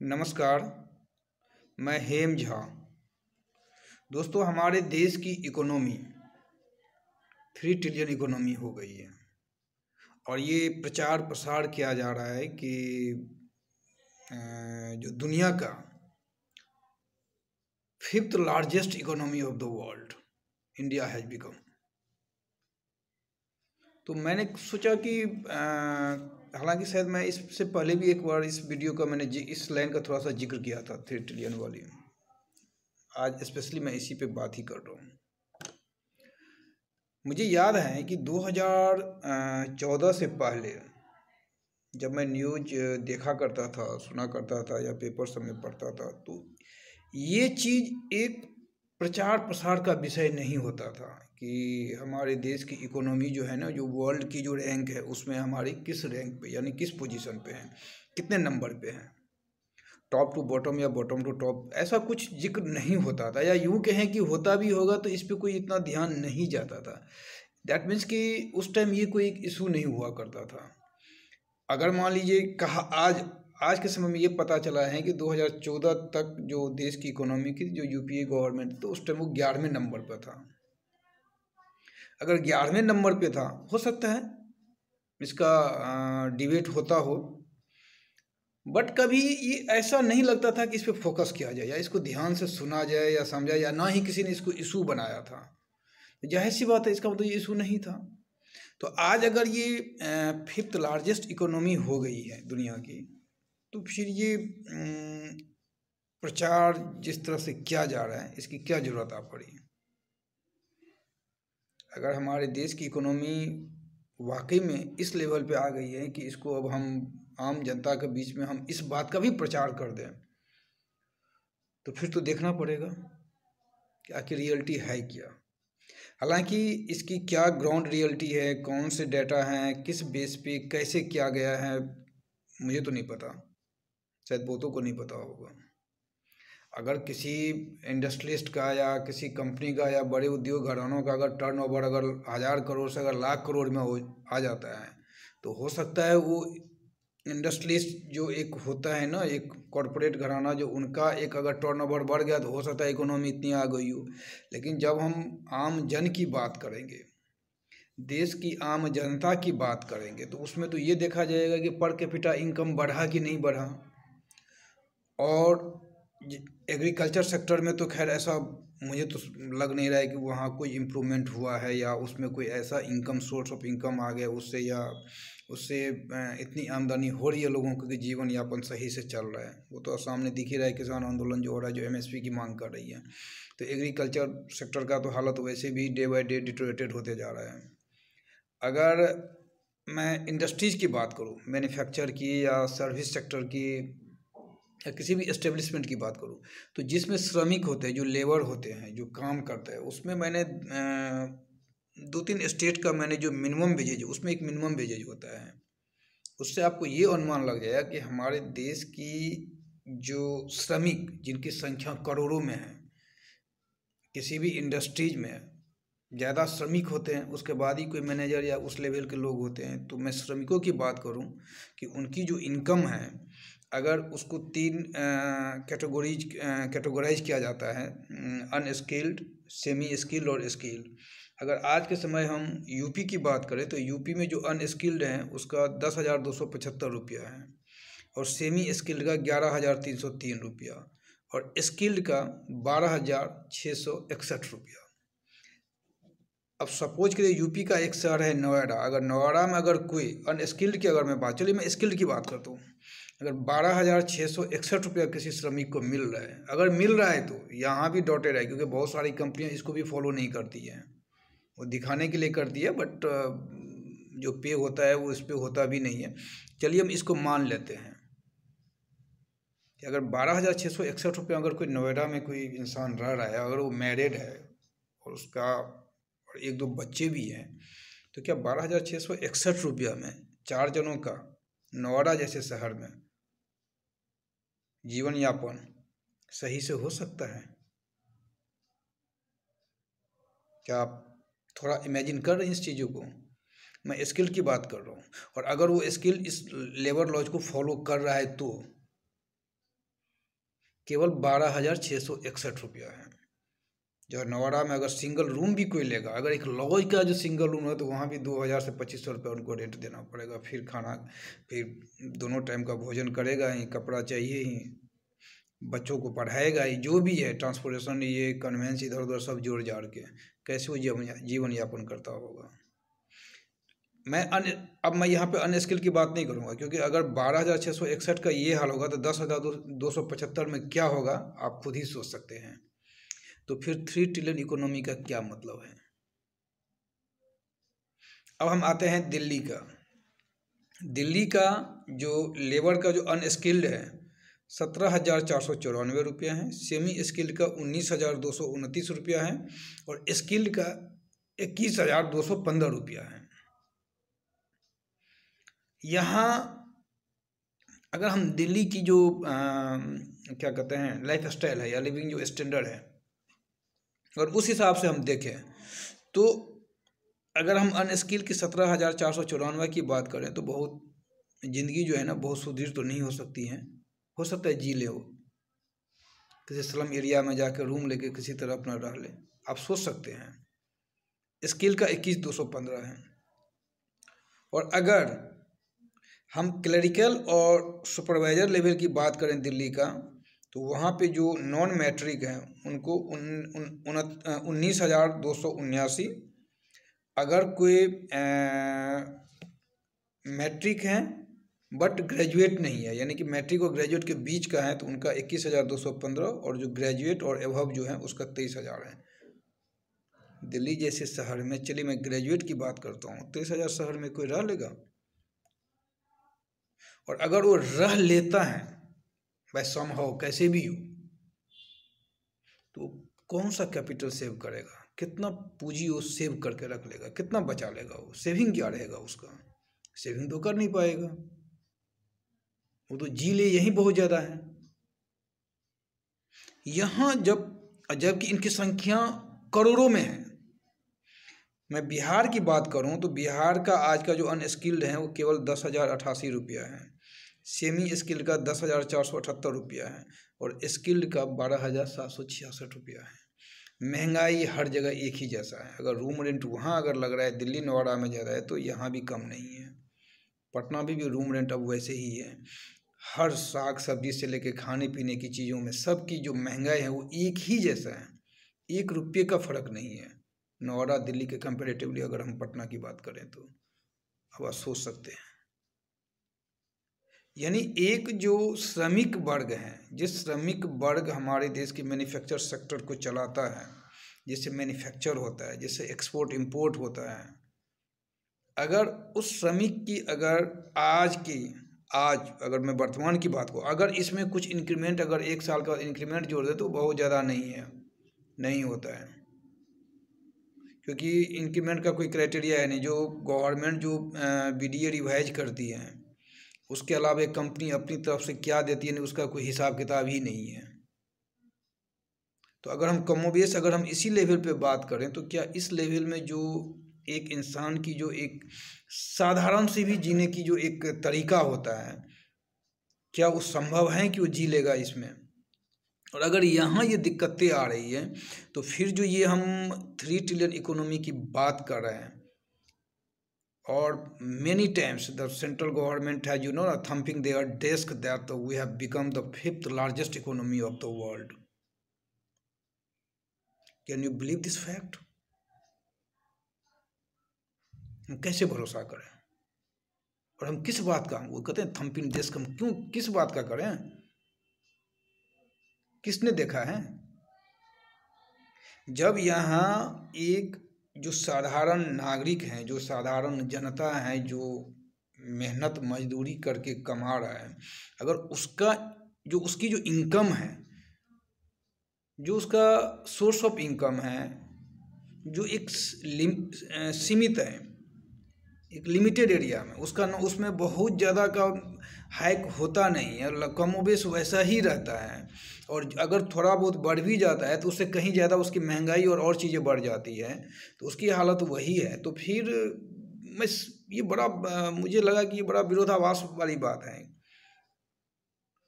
नमस्कार। मैं हेम झा। दोस्तों, हमारे देश की इकोनॉमी 3 ट्रिलियन इकोनॉमी हो गई है और ये प्रचार प्रसार किया जा रहा है कि जो दुनिया का 5th largest economy of the world India has become. तो मैंने सोचा कि हालांकि शायद मैं इससे पहले भी एक बार इस वीडियो का मैंने इस लाइन का थोड़ा सा जिक्र किया था, 3 ट्रिलियन वाली। आज स्पेशली मैं इसी पे बात ही कर रहा हूँ। मुझे याद है कि 2014 से पहले जब मैं न्यूज देखा करता था, सुना करता था या पेपर सब में पढ़ता था, तो ये चीज़ एक प्रचार प्रसार का विषय नहीं होता था कि हमारे देश की इकोनॉमी जो है ना, जो वर्ल्ड की जो रैंक है उसमें हमारी किस रैंक पे यानी किस पोजीशन पे है, कितने नंबर पे है, टॉप टू बॉटम या बॉटम टू टॉप, ऐसा कुछ जिक्र नहीं होता था। या यूँ कहें कि होता भी होगा तो इस पर कोई इतना ध्यान नहीं जाता था। दैट मीन्स कि उस टाइम ये कोई एक इशू नहीं हुआ करता था। अगर मान लीजिए कहा आज के समय में ये पता चला है कि 2014 तक जो देश की इकोनॉमी की जो यूपीए गवर्नमेंट, तो उस टाइम वो 11वें नंबर पर था। अगर 11वें नंबर पे था, हो सकता है इसका डिबेट होता हो, बट कभी ये ऐसा नहीं लगता था कि इस पर फोकस किया जाए या इसको ध्यान से सुना जाए या समझा, या ना ही किसी ने इसको इशू बनाया था। जाहिर सी बात है, इसका मतलब ये इशू नहीं था। तो आज अगर ये 5th लार्जेस्ट इकोनॉमी हो गई है दुनिया की, तो फिर ये प्रचार जिस तरह से किया जा रहा है, इसकी क्या ज़रूरत आ पड़ी। अगर हमारे देश की इकोनॉमी वाकई में इस लेवल पे आ गई है कि इसको अब हम आम जनता के बीच में हम इस बात का भी प्रचार कर दें, तो फिर तो देखना पड़ेगा कि आखिर रियलिटी है क्या। हालांकि इसकी क्या ग्राउंड रियलिटी है, कौन से डाटा हैं, किस बेस पे कैसे किया गया है, मुझे तो नहीं पता, शायद बहुतों को नहीं पता होगा। अगर किसी इंडस्ट्रियलिस्ट का या किसी कंपनी का या बड़े उद्योग घरानों का अगर टर्नओवर अगर 1000 करोड़ से अगर लाख करोड़ में आ जाता है, तो हो सकता है वो इंडस्ट्रियलिस्ट जो एक होता है ना, एक कॉरपोरेट घराना, जो उनका एक अगर टर्नओवर बढ़ गया तो हो सकता है इकोनॉमी इतनी आ गई हो। लेकिन जब हम आम जन की बात करेंगे, देश की आम जनता की बात करेंगे, तो उसमें तो ये देखा जाएगा कि पर कैपिटा इनकम बढ़ा कि नहीं बढ़ा। और एग्रीकल्चर सेक्टर में तो खैर ऐसा मुझे तो लग नहीं रहा है कि वहाँ कोई इम्प्रूवमेंट हुआ है या उसमें कोई ऐसा इनकम सोर्स ऑफ इनकम आ गया उससे, या उससे इतनी आमदनी हो रही है लोगों को कि जीवन यापन सही से चल रहा है। वो तो सामने दिख ही रहा है, किसान आंदोलन जो हो रहा है, जो एमएसपी की मांग कर रही है। तो एग्रीकल्चर सेक्टर का तो हालत वैसे भी डे बाय डे डिटोरेटेड होते जा रहा है। अगर मैं इंडस्ट्रीज़ की बात करूँ, मैन्युफैक्चर की या सर्विस सेक्टर की या किसी भी एस्टेब्लिशमेंट की बात करूँ, तो जिसमें श्रमिक होते हैं, जो लेबर होते हैं, जो काम करते हैं, उसमें मैंने 2-3 स्टेट का मैंने जो मिनिमम वेजेज, उसमें एक मिनिमम वेजेज होता है। उससे आपको ये अनुमान लग जाएगा कि हमारे देश की जो श्रमिक, जिनकी संख्या करोड़ों में है, किसी भी इंडस्ट्रीज में ज़्यादा श्रमिक होते हैं, उसके बाद ही कोई मैनेजर या उस लेवल के लोग होते हैं। तो मैं श्रमिकों की बात करूं कि उनकी जो इनकम है, अगर उसको 3 कैटेगोराइज किया जाता है, अनस्किल्ड, सेमी स्किल्ड और स्किल्ड। अगर आज के समय हम यूपी की बात करें, तो यूपी में जो अनस्किल्ड हैं उसका 10,275 रुपया है, और सेमी स्किल्ड का 11,303 रुपया, और स्किल्ड का 12,661 रुपया। अब सपोज करिए यूपी का एक शहर है नोएडा, अगर नोएडा में अगर कोई अनस्किल्ड की अगर मैं बात, चलिए मैं स्किल्ड की बात करता हूँ, अगर 12,661 रुपया किसी श्रमिक को मिल रहा है, अगर मिल रहा है, तो यहाँ भी डॉटेड है, क्योंकि बहुत सारी कंपनियाँ इसको भी फॉलो नहीं करती हैं, वो दिखाने के लिए करती है, बट जो पे होता है वो इस पर होता भी नहीं है। चलिए हम इसको मान लेते हैं कि अगर 12,661 रुपये अगर कोई नोएडा में कोई इंसान रह रहा है, अगर वो मैरिड है और उसका और 1-2 बच्चे भी हैं, तो क्या 12,661 रुपया में 4 जनों का नोएडा जैसे शहर में जीवन यापन सही से हो सकता है? क्या आप थोड़ा इमेजिन कर रहे हैं इस चीज़ों को? मैं स्किल की बात कर रहा हूँ, और अगर वो स्किल इस लेबर लॉज को फॉलो कर रहा है, तो केवल 12,661 रुपया है। जो नवाड़ा में अगर सिंगल रूम भी कोई लेगा, अगर एक लॉज का जो सिंगल रूम है तो वहाँ भी 2,000 से 2,500 रुपये उनको रेंट देना पड़ेगा। फिर खाना, फिर दोनों टाइम का भोजन करेगा ही, कपड़ा चाहिए ही, बच्चों को पढ़ाएगा ही, जो भी है ट्रांसपोर्टेशन, ये कन्वेंस इधर उधर सब जोड़ जाड़ के कैसे वो जीवन यापन करता होगा। अब मैं यहाँ पे अनस्किल की बात नहीं करूँगा, क्योंकि अगर 12,661 का ये हाल होगा तो 10,275 में क्या होगा आप खुद ही सोच सकते हैं। तो फिर 3 ट्रिलियन इकोनॉमी का क्या मतलब है। अब हम आते हैं दिल्ली का। दिल्ली का जो लेबर का जो अनस्किल्ड है 17,494 रुपया है, सेमी स्किल्ड का 19,229 रुपया है, और स्किल्ड का 21,215 रुपया है। यहाँ अगर हम दिल्ली की जो क्या कहते हैं लाइफ स्टाइल है या लिविंग जो स्टैंडर्ड है, और उस हिसाब से हम देखें तो अगर हम अनस्किल की 17,494 की बात करें तो बहुत ज़िंदगी जो है ना बहुत सुदृढ़ तो नहीं हो सकती है। हो सकता है जी ले वो किसी स्लम एरिया में जाकर रूम लेके किसी तरह अपना रह ले, आप सोच सकते हैं। स्किल का 21,215 है। और अगर हम क्लरिकल और सुपरवाइज़र लेवल की बात करें दिल्ली का, तो वहाँ पे जो नॉन मैट्रिक हैं उनको 19,279। अगर कोई मैट्रिक हैं बट ग्रेजुएट नहीं है, यानी कि मैट्रिक और ग्रेजुएट के बीच का है, तो उनका 21,215, और जो ग्रेजुएट और एबव जो है उसका 23,000 है। दिल्ली जैसे शहर में, चलिए मैं ग्रेजुएट की बात करता हूँ, 23,000 शहर में कोई रह लेगा? और अगर वो रह लेता है भाई समहाउ कैसे भी हो, तो कौन सा कैपिटल सेव करेगा, कितना पूंजी वो सेव करके रख लेगा, कितना बचा लेगा, वो सेविंग क्या रहेगा उसका? सेविंग तो कर नहीं पाएगा, वो तो जी ले यही बहुत ज़्यादा है। यहाँ जबकि इनकी संख्या करोड़ों में है। मैं बिहार की बात करूँ तो बिहार का आज का जो अनस्किल्ड है वो केवल 10,088 रुपया है, सेमी स्किल्ड का 10,478 रुपया है, और स्किल्ड का 12,766 रुपया है। महंगाई हर जगह एक ही जैसा है। अगर रूम रेंट वहाँ अगर लग रहा है दिल्ली नोएडा में ज़्यादा है, तो यहाँ भी कम नहीं है। पटना में भी रूम रेंट अब वैसे ही है। हर साग सब्जी से लेके खाने पीने की चीज़ों में सबकी जो महंगाई है वो एक ही जैसा है, 1 रुपये का फ़र्क नहीं है नोएडा दिल्ली के कंपेरेटिवली। अगर हम पटना की बात करें तो अब आप सोच सकते हैं, यानी एक जो श्रमिक वर्ग है, जिस श्रमिक वर्ग हमारे देश के मैन्युफैक्चर सेक्टर को चलाता है, जिससे मैन्युफैक्चर होता है, जिससे एक्सपोर्ट इंपोर्ट होता है, अगर उस श्रमिक की आज अगर मैं वर्तमान की बात करूँ, अगर इसमें कुछ इंक्रीमेंट, अगर 1 साल का इंक्रीमेंट जोड़ दे तो बहुत ज़्यादा नहीं होता है, क्योंकि इंक्रीमेंट का कोई क्राइटेरिया है नहीं। जो गवर्नमेंट जो बीडीए रिवाइज करती है, उसके अलावा एक कंपनी अपनी तरफ से क्या देती है उसका कोई हिसाब किताब ही नहीं है। तो अगर हम कमोबेश अगर हम इसी लेवल पे बात करें, तो क्या इस लेवल में जो एक इंसान की जो एक साधारण सी भी जीने की जो एक तरीका होता है, क्या वो संभव है कि वो जी लेगा इसमें? और अगर यहाँ ये दिक्कतें आ रही है, तो फिर जो ये हम 3 ट्रिलियन इकोनॉमी की बात कर रहे हैं, और many times the central government has thumping their desk that we have become the 5th largest economy of the world. Can you believe this fact? हम कैसे भरोसा करें? और हम किस बात का, वो कहते हैं थम्पिंग डेस्क, हम क्यों किस बात का करें? किसने देखा है? जब यहाँ एक जो साधारण नागरिक हैं, जो साधारण जनता है, जो मेहनत मजदूरी करके कमा रहा है, अगर उसकी जो इनकम है, जो उसका सोर्स ऑफ इनकम है, जो एक सीमित है, एक लिमिटेड एरिया में, उसमें बहुत ज़्यादा का हाइक होता नहीं है, कमोबेश वैसा ही रहता है। और अगर थोड़ा बहुत बढ़ भी जाता है तो उससे कहीं ज़्यादा उसकी महंगाई और चीज़ें बढ़ जाती है, तो उसकी हालत वही है। तो फिर ये बड़ा मुझे लगा कि ये बड़ा विरोधाभास वाली बात है।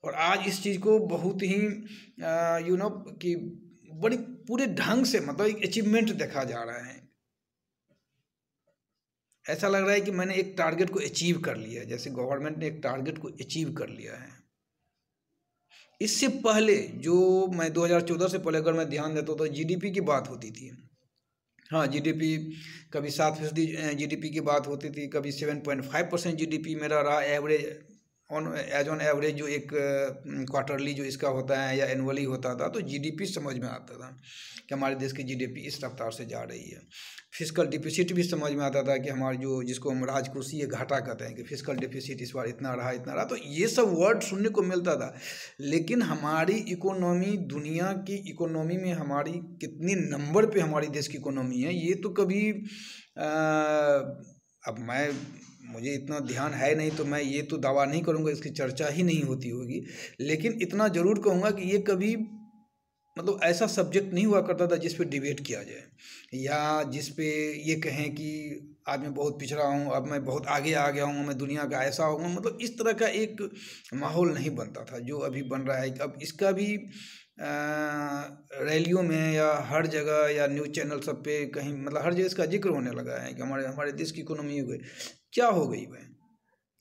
और आज इस चीज़ को बहुत ही कि बड़ी पूरे ढंग से मतलब एक अचीवमेंट देखा जा रहा है। ऐसा लग रहा है कि मैंने एक टारगेट को अचीव कर लिया है, जैसे गवर्नमेंट ने एक टारगेट को अचीव कर लिया है। इससे पहले जो मैं 2014 से पहले अगर मैं ध्यान देता तो जीडीपी की बात होती थी। हाँ, जीडीपी कभी 7% जीडीपी की बात होती थी, कभी 7.5% जीडीपी मेरा रहा एवरेज ऑन एवरेज, जो एक क्वार्टरली जो इसका होता है या एनुअली होता था, तो जीडीपी समझ में आता था कि हमारे देश की जीडीपी इस रफ्तार से जा रही है। फिस्कल डिफिसिट भी समझ में आता था कि हमारी जो जिसको हम राजकोषीय घाटा कहते हैं कि फिस्कल डिफिसिट इस बार इतना रहा। तो ये सब वर्ड सुनने को मिलता था, लेकिन हमारी इकोनॉमी दुनिया की इकोनॉमी में हमारी कितनी नंबर पे हमारी देश की इकोनॉमी है, ये तो कभी अब मुझे इतना ध्यान है नहीं, तो मैं ये तो दावा नहीं करूँगा, इसकी चर्चा ही नहीं होती होगी, लेकिन इतना ज़रूर कहूँगा कि ये कभी मतलब ऐसा सब्जेक्ट नहीं हुआ करता था जिस पे डिबेट किया जाए, या जिस पे ये कहें कि आज मैं बहुत पिछड़ा हूँ, अब मैं बहुत आगे आ गया हूँ, मैं दुनिया का ऐसा हूँ। मतलब इस तरह का एक माहौल नहीं बनता था जो अभी बन रहा है। अब इसका भी रैलियों में या हर जगह या न्यूज़ चैनल सब पे कहीं मतलब हर जगह इसका जिक्र होने लगा है कि हमारे देश की इकोनॉमी हो गई, क्या हो गई भाई।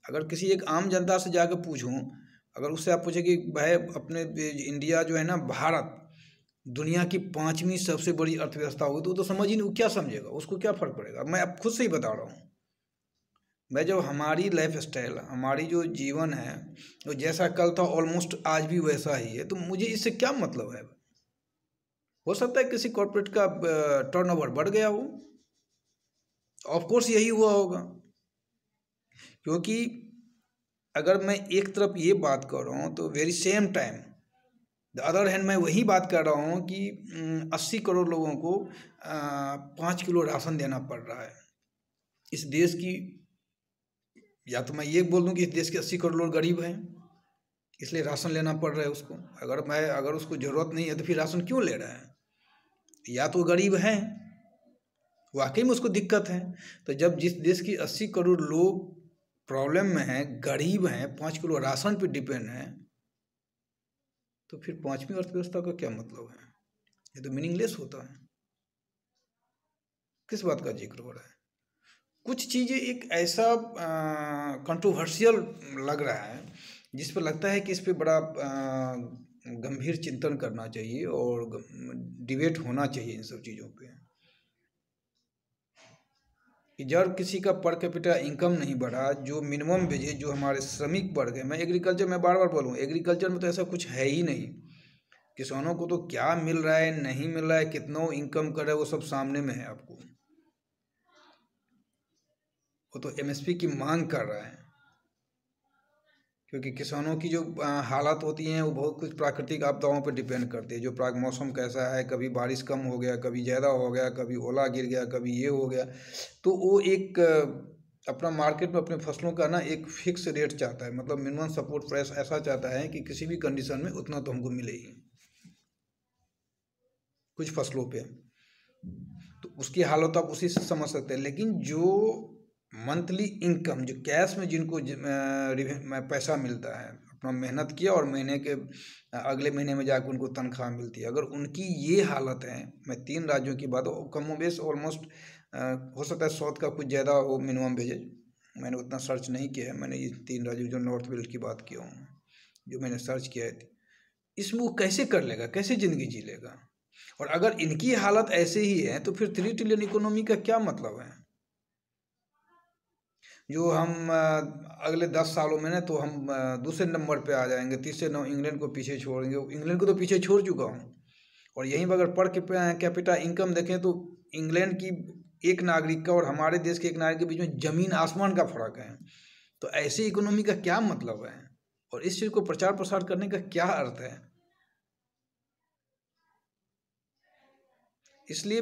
अगर किसी एक आम जनता से जाकर पूछूं, अगर उससे आप पूछे कि भाई अपने इंडिया जो है ना, भारत दुनिया की 5वीं सबसे बड़ी अर्थव्यवस्था होगी, तो समझ ही नहीं, वो क्या समझेगा, उसको क्या फ़र्क पड़ेगा। मैं अब खुद से ही बता रहा हूँ, मैं जब हमारी लाइफ स्टाइल, हमारी जो जीवन है, तो जैसा कल था ऑलमोस्ट आज भी वैसा ही है, तो मुझे इससे क्या मतलब है। हो सकता है किसी कॉर्पोरेट का टर्नओवर बढ़ गया हो, ऑफ कोर्स यही हुआ होगा, क्योंकि अगर मैं एक तरफ ये बात कर रहा हूँ तो very same time the other hand मैं वही बात कर रहा हूँ कि 80 करोड़ लोगों को 5 किलो राशन देना पड़ रहा है इस देश की। या तो मैं ये बोल दूँ कि इस देश के 80 करोड़ लोग गरीब हैं, इसलिए राशन लेना पड़ रहा है उसको। अगर उसको ज़रूरत नहीं है तो फिर राशन क्यों ले रहा है। या तो गरीब हैं, वाकई में उसको दिक्कत है। तो जब जिस देश की 80 करोड़ लोग प्रॉब्लम में हैं, गरीब हैं, 5 किलो राशन पे डिपेंड हैं, तो फिर 5वीं अर्थव्यवस्था का क्या मतलब है। ये तो मीनिंगलेस होता है। किस बात का जिक्र हो रहा है। कुछ चीज़ें एक ऐसा कंट्रोवर्शियल लग रहा है जिस पर लगता है कि इस पर बड़ा गंभीर चिंतन करना चाहिए और डिबेट होना चाहिए इन सब चीज़ों पे। कि जब किसी का पर कैपिटा इनकम नहीं बढ़ा, जो मिनिमम वेजेज जो हमारे श्रमिक वर्ग है, मैं एग्रीकल्चर में बार बार बोलूँ, एग्रीकल्चर में तो ऐसा कुछ है ही नहीं। किसानों को तो क्या मिल रहा है नहीं मिल रहा है, कितना इनकम कर रहा है, वो सब सामने में है आपको। वो तो एमएसपी की मांग कर रहा है, क्योंकि किसानों की जो हालात होती हैं वो बहुत कुछ प्राकृतिक आपदाओं पर डिपेंड करती है। जो मौसम कैसा है, कभी बारिश कम हो गया, कभी ज़्यादा हो गया, कभी ओला गिर गया, कभी ये हो गया, तो वो एक अपना मार्केट में अपने फसलों का ना एक फिक्स रेट चाहता है, मतलब मिनिमम सपोर्ट प्राइस ऐसा चाहता है कि किसी भी कंडीशन में उतना तो हमको मिले ही कुछ फसलों पे। तो उसकी हालत आप उसी से समझ सकते हैं। लेकिन जो मंथली इनकम, जो कैश में जिनको पैसा मिलता है, अपना मेहनत किया और महीने के अगले महीने में जाकर उनको तनख्वाह मिलती है, अगर उनकी ये हालत है, मैं 3 राज्यों की बात कमोबेश ऑलमोस्ट हो सकता है साउथ का कुछ ज़्यादा हो मिनिमम वेजेज, मैंने उतना सर्च नहीं किया है। मैंने ये 3 राज्यों जो नॉर्थ बेल्ट की बात किया हूँ, जो मैंने सर्च किया है, इसमें वो कैसे कर लेगा, कैसे ज़िंदगी जी लेगा। और अगर इनकी हालत ऐसे ही है तो फिर 3 ट्रिलियन इकोनॉमी का क्या मतलब है। जो हम अगले 10 सालों में ना, तो हम दूसरे नंबर पे आ जाएंगे, तीसरे नंबर इंग्लैंड को पीछे छोड़ेंगे। इंग्लैंड को तो पीछे छोड़ चुका हूँ। और यहीं पर अगर पर कैपिटा इनकम देखें तो इंग्लैंड की एक नागरिक का और हमारे देश के एक नागरिक के बीच में ज़मीन आसमान का फ़र्क है। तो ऐसी इकोनॉमी का क्या मतलब है, और इस चीज़ को प्रचार प्रसार करने का क्या अर्थ है। इसलिए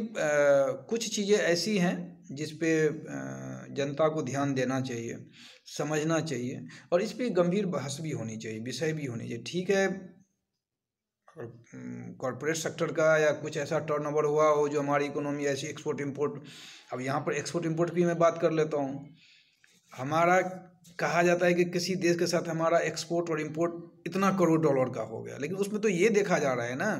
कुछ चीज़ें ऐसी हैं जिस पे जनता को ध्यान देना चाहिए, समझना चाहिए, और इस पे गंभीर बहस भी होनी चाहिए, विषय भी होनी चाहिए। ठीक है, कॉरपोरेट सेक्टर का या कुछ ऐसा टर्नओवर हुआ हो जो हमारी इकोनॉमी ऐसी एक्सपोर्ट इंपोर्ट, अब यहाँ पर एक्सपोर्ट इंपोर्ट की मैं बात कर लेता हूँ। हमारा कहा जाता है कि किसी देश के साथ हमारा एक्सपोर्ट और इंपोर्ट इतना करोड़ डॉलर का हो गया, लेकिन उसमें तो ये देखा जा रहा है ना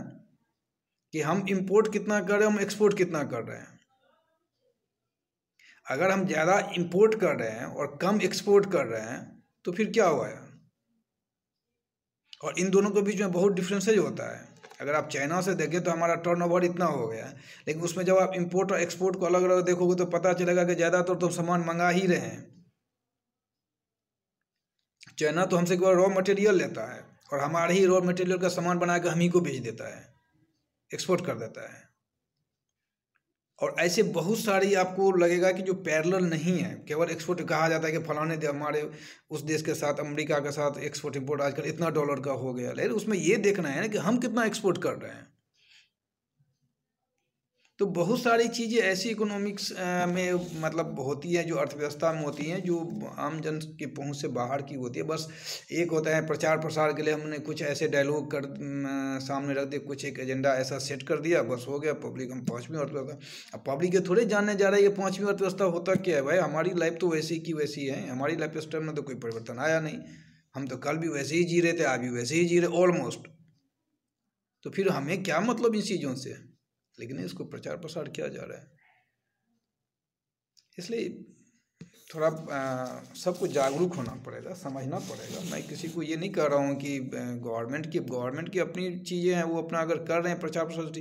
कि हम इंपोर्ट कितना कर रहे हैं, हम एक्सपोर्ट कितना कर रहे हैं। अगर हम ज़्यादा इंपोर्ट कर रहे हैं और कम एक्सपोर्ट कर रहे हैं तो फिर क्या हुआ है। और इन दोनों के बीच में बहुत डिफरेंसेज होता है। अगर आप चाइना से देखें तो हमारा टर्नओवर इतना हो गया है, लेकिन उसमें जब आप इंपोर्ट और एक्सपोर्ट को अलग अलग देखोगे तो पता चलेगा कि ज़्यादातर तो सामान मंगा ही रहे हैं। चाइना तो हमसे केवल रॉ मटेरियल लेता है और हमारे ही रॉ मटेरियल का सामान बना के हम ही को भेज देता है, एक्सपोर्ट कर देता है। और ऐसे बहुत सारी आपको लगेगा कि जो पैरेलल नहीं है, केवल एक्सपोर्ट कहा जाता है कि फलाने हमारे उस देश के साथ, अमेरिका के साथ एक्सपोर्ट इंपोर्ट आजकल इतना डॉलर का हो गया, लेकिन उसमें ये देखना है ना कि हम कितना एक्सपोर्ट कर रहे हैं। तो बहुत सारी चीज़ें ऐसी इकोनॉमिक्स में मतलब होती है, जो अर्थव्यवस्था में होती हैं, जो आम जन की पहुंच से बाहर की होती है। बस एक होता है प्रचार प्रसार के लिए हमने कुछ ऐसे डायलॉग सामने रख दिए, कुछ एक एजेंडा ऐसा सेट कर दिया, बस हो गया पब्लिक हम पाँचवीं अर्थव्यवस्था। अब पब्लिक ये थोड़े जानने जा रहा है ये पाँचवीं अर्थव्यवस्था होता क्या है। भाई हमारी लाइफ तो वैसी की वैसी है, हमारी लाइफ स्टाइल में तो कोई परिवर्तन आया नहीं, हम तो कल भी वैसे ही जी रहे थे, आज भी वैसे ही जी रहे ऑलमोस्ट। तो फिर हमें क्या मतलब इन चीज़ों से, लेकिन इसको प्रचार प्रसार किया जा रहा है। इसलिए थोड़ा सबको जागरूक होना पड़ेगा, समझना पड़ेगा। मैं किसी को ये नहीं कह रहा हूँ कि गवर्नमेंट की अपनी चीज़ें हैं, वो अपना अगर कर रहे हैं प्रचार प्रसार,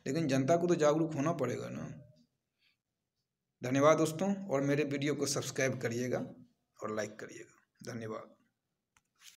लेकिन जनता को तो जागरूक होना पड़ेगा ना। धन्यवाद दोस्तों, और मेरे वीडियो को सब्सक्राइब करिएगा और लाइक करिएगा। धन्यवाद।